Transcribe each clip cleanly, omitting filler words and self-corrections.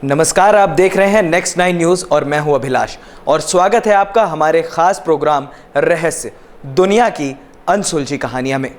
नमस्कार, आप देख रहे हैं नेक्स्ट 9 न्यूज़ और मैं हूं अभिलाष और स्वागत है आपका हमारे खास प्रोग्राम रहस्य दुनिया की अनसुलझी कहानियां में।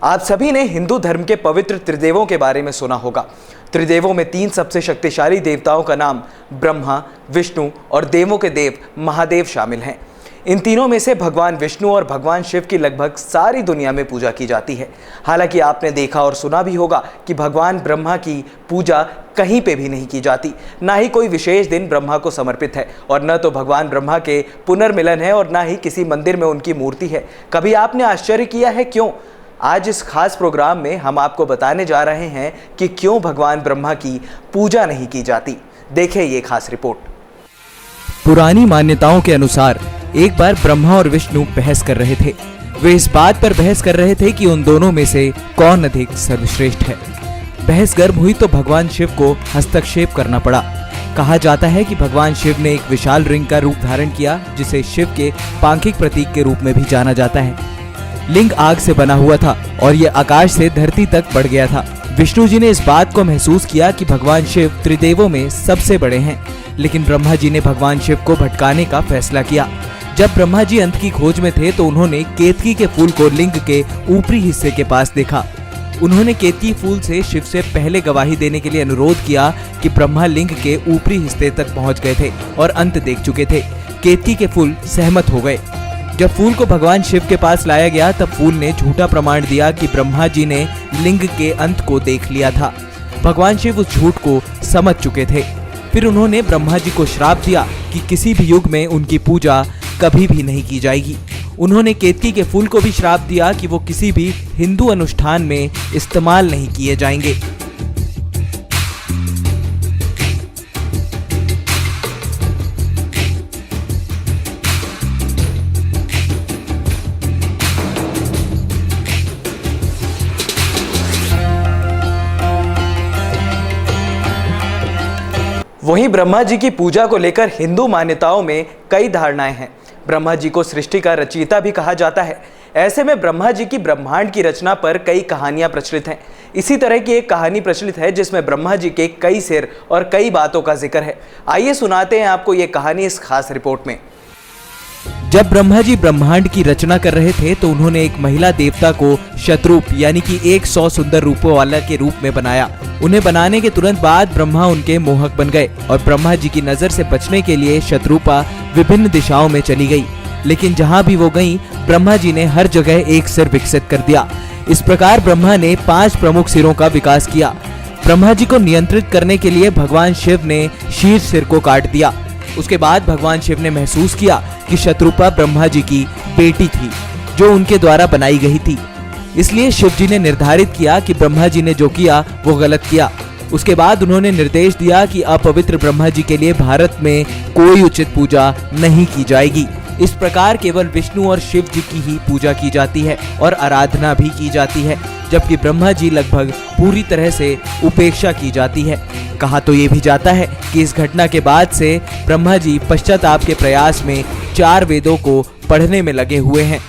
आप सभी ने हिंदू धर्म के पवित्र त्रिदेवों के बारे में सुना होगा। त्रिदेवों में 3 सबसे शक्तिशाली देवताओं का नाम ब्रह्मा, विष्णु और देवों के देव महादेव शामिल हैं। इन तीनों में से भगवान विष्णु और भगवान शिव की लगभग सारी दुनिया में पूजा की जाती है। हालांकि आपने देखा और सुना भी होगा कि भगवान ब्रह्मा की पूजा कहीं पे भी नहीं की जाती, ना ही कोई विशेष दिन ब्रह्मा को समर्पित है और न तो भगवान ब्रह्मा के पुनर्मिलन है और ना ही किसी मंदिर में उनकी मूर्ति है। कभी आपने आश्चर्य किया है क्यों? आज इस खास प्रोग्राम में हम आपको बताने जा रहे हैं कि क्यों भगवान ब्रह्मा की पूजा नहीं की जाती। देखें ये खास रिपोर्ट। पुरानी मान्यताओं के अनुसार एक बार ब्रह्मा और विष्णु बहस कर रहे थे। वे इस बात पर बहस कर रहे थे कि उन दोनों में से कौन अधिक सर्वश्रेष्ठ है। बहस गर्म हुई तो भगवान शिव को हस्तक्षेप करना पड़ा। कहा जाता है कि भगवान शिव ने एक विशाल रिंग का रूप धारण किया, जिसे शिव के पांखिक प्रतीक के रूप में भी जाना जाता है। लिंग आग से बना हुआ था और यह आकाश से धरती तक बढ़ गया था। विष्णु जी ने इस बात को महसूस किया कि भगवान शिव त्रिदेवों में सबसे बड़े हैं, लेकिन ब्रह्मा जी ने भगवान शिव को भटकाने का फैसला किया। जब ब्रह्मा जी अंत की खोज में थे तो उन्होंने केतकी के फूल को लिंग के ऊपरी हिस्से के पास देखा। उन्होंने केतकी फूल से शिव से पहले गवाही देने के लिए अनुरोध किया कि ब्रह्मा लिंग के ऊपरी हिस्से तक पहुंच गए थे और अंत देख चुके थे। केतकी के फूल सहमत हो गए। जब फूल को भगवान शिव के पास लाया गया तब फूल ने झूठा प्रमाण दिया कि ब्रह्मा जी ने लिंग के अंत को देख लिया था। भगवान शिव उस झूठ को समझ चुके थे। फिर उन्होंने ब्रह्मा जी को श्राप दिया कि किसी भी युग में उनकी पूजा कभी भी नहीं की जाएगी। उन्होंने केतकी के फूल को भी श्राप दिया कि वो किसी भी हिंदू अनुष्ठान में इस्तेमाल नहीं किए जाएंगे। वहीं ब्रह्मा जी की पूजा को लेकर हिंदू मान्यताओं में कई धारणाएं हैं। ब्रह्मा जी को सृष्टि का रचयिता भी कहा जाता है। ऐसे में ब्रह्मा जी की ब्रह्मांड की रचना पर कई कहानियां प्रचलित हैं। इसी तरह की एक कहानी प्रचलित है जिसमें ब्रह्मा जी के कई सिर और कई बातों का जिक्र है। आइए सुनाते हैं आपको ये कहानी इस खास रिपोर्ट में। जब ब्रह्मा जी ब्रह्मांड की रचना कर रहे थे तो उन्होंने एक महिला देवता को शतरूप यानी कि 100 सुंदर रूपों वाला के रूप में बनाया। उन्हें बनाने के तुरंत बाद ब्रह्मा उनके मोहक बन गए और ब्रह्मा जी की नजर से बचने के लिए शतरूपा विभिन्न दिशाओं में चली गई। लेकिन जहाँ भी वो गई ब्रह्मा जी ने हर जगह एक सिर विकसित कर दिया। इस प्रकार ब्रह्मा ने 5 प्रमुख सिरों का विकास किया। ब्रह्मा जी को नियंत्रित करने के लिए भगवान शिव ने शीर्ष सिर को काट दिया। उसके बाद भगवान शिव ने महसूस किया कि शतरूपा ब्रह्मा जी की बेटी थी जो उनके द्वारा बनाई गई थी। इसलिए शिव जी ने निर्धारित किया कि ब्रह्मा जी ने जो किया वो गलत किया। उसके बाद उन्होंने निर्देश दिया कि अपवित्र ब्रह्मा जी के लिए भारत में कोई उचित पूजा नहीं की जाएगी। इस प्रकार केवल विष्णु और शिव जी की ही पूजा की जाती है और आराधना भी की जाती है, जबकि ब्रह्मा जी लगभग पूरी तरह से उपेक्षा की जाती है। कहा तो ये भी जाता है कि इस घटना के बाद से ब्रह्मा जी पश्चाताप के प्रयास में 4 वेदों को पढ़ने में लगे हुए हैं।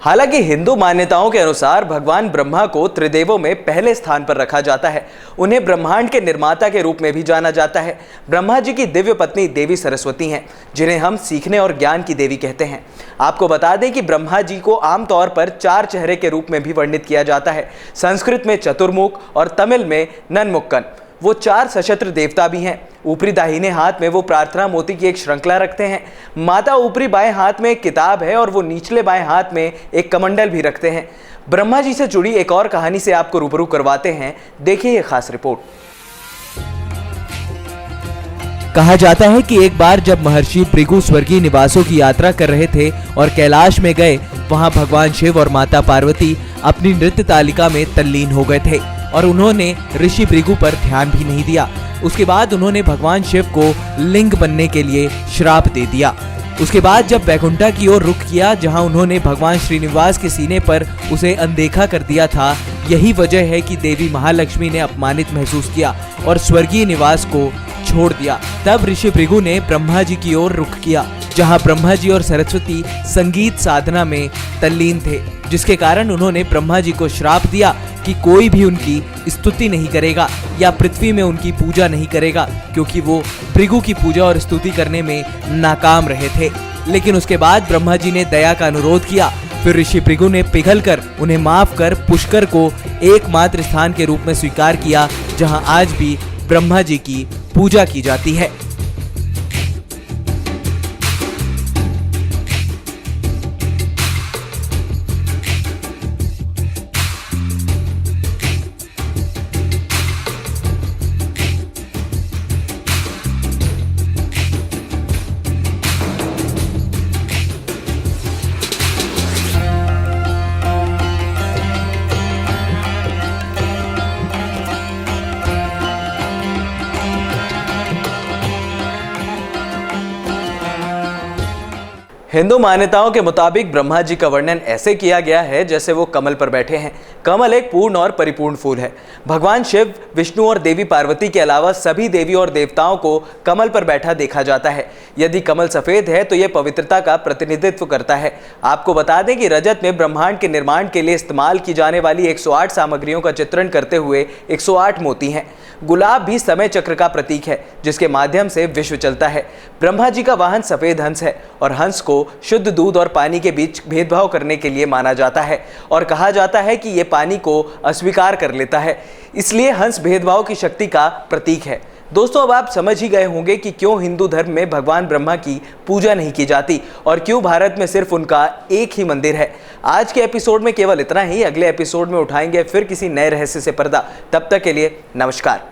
हालांकि हिंदू मान्यताओं के अनुसार भगवान ब्रह्मा को त्रिदेवों में पहले स्थान पर रखा जाता है। उन्हें ब्रह्मांड के निर्माता के रूप में भी जाना जाता है। ब्रह्मा जी की दिव्य पत्नी देवी सरस्वती हैं, जिन्हें हम सीखने और ज्ञान की देवी कहते हैं। आपको बता दें कि ब्रह्मा जी को आमतौर पर 4 चेहरे के रूप में भी वर्णित किया जाता है। संस्कृत में चतुर्मुख और तमिल में नन्मुक्कन। वो 4 सशस्त्र देवता भी हैं। ऊपरी दाहिने हाथ में वो प्रार्थना मोती की एक श्रृंखला रखते हैं। माता ऊपरी बाएं हाथ में एक किताब है और वो निचले बाएं हाथ में एक कमंडल भी रखते हैं। ब्रह्मा जी से जुड़ी एक और कहानी से आपको रूबरू करवाते हैं। देखिए ये खास रिपोर्ट। कहा जाता है कि एक बार जब महर्षि भृगु स्वर्गीय निवासों की यात्रा कर रहे थे और कैलाश में गए, वहां भगवान शिव और माता पार्वती अपनी नृत्य तालिका में तल्लीन हो गए थे और उन्होंने ऋषि भृगु पर ध्यान भी नहीं दिया। उसके बाद उन्होंने भगवान शिव को लिंग बनने के लिए श्राप दे दिया। उसके बाद जब वैकुंठा की ओर रुख किया, जहां उन्होंने भगवान श्रीनिवास के सीने पर उसे अनदेखा कर दिया था, यही वजह है कि देवी महालक्ष्मी ने अपमानित महसूस किया और स्वर्गीय निवास को छोड़ दिया। तब ऋषि भृगु ने ब्रह्मा जी की ओर रुख किया, जहां ब्रह्मा जी और सरस्वती संगीत साधना में तल्लीन थे, जिसके कारण उन्होंने ब्रह्मा जी को श्राप दिया कि कोई भी उनकी स्तुति नहीं करेगा या पृथ्वी में उनकी पूजा नहीं करेगा, क्योंकि वो भृगु की पूजा और स्तुति करने में नाकाम रहे थे। लेकिन उसके बाद ब्रह्मा जी ने दया का अनुरोध किया। फिर ऋषि भृगु ने पिघलकर उन्हें माफ कर पुष्कर को एकमात्र स्थान के रूप में स्वीकार किया, जहां आज भी ब्रह्मा जी की पूजा की जाती है। हिंदू मान्यताओं के मुताबिक ब्रह्मा जी का वर्णन ऐसे किया गया है जैसे वो कमल पर बैठे हैं। कमल एक पूर्ण और परिपूर्ण फूल है। भगवान शिव, विष्णु और देवी पार्वती के अलावा सभी देवी और देवताओं को कमल पर बैठा देखा जाता है। यदि कमल सफेद है तो यह पवित्रता का प्रतिनिधित्व करता है। आपको बता दें कि रजत में ब्रह्मांड के निर्माण के लिए इस्तेमाल की जाने वाली 108 सामग्रियों का चित्रण करते हुए 108 मोती हैं। गुलाब भी समय चक्र का प्रतीक है, जिसके माध्यम से विश्व चलता है। ब्रह्मा जी का वाहन सफेद हंस है और हंस को शुद्ध दूध और पानी के बीच भेदभाव करने के लिए माना जाता है और कहा जाता है कि यह पानी को अस्वीकार कर लेता है, इसलिए हंस भेदभाव की शक्ति का प्रतीक है। दोस्तों, अब आप समझ ही गए होंगे कि क्यों हिंदू धर्म में भगवान ब्रह्मा की पूजा नहीं की जाती और क्यों भारत में सिर्फ उनका एक ही मंदिर है। आज के एपिसोड में केवल इतना ही। अगले एपिसोड में उठाएंगे फिर किसी नए रहस्य से पर्दा। तब तक के लिए नमस्कार।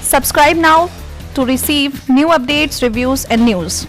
Subscribe now to receive new updates, reviews and news.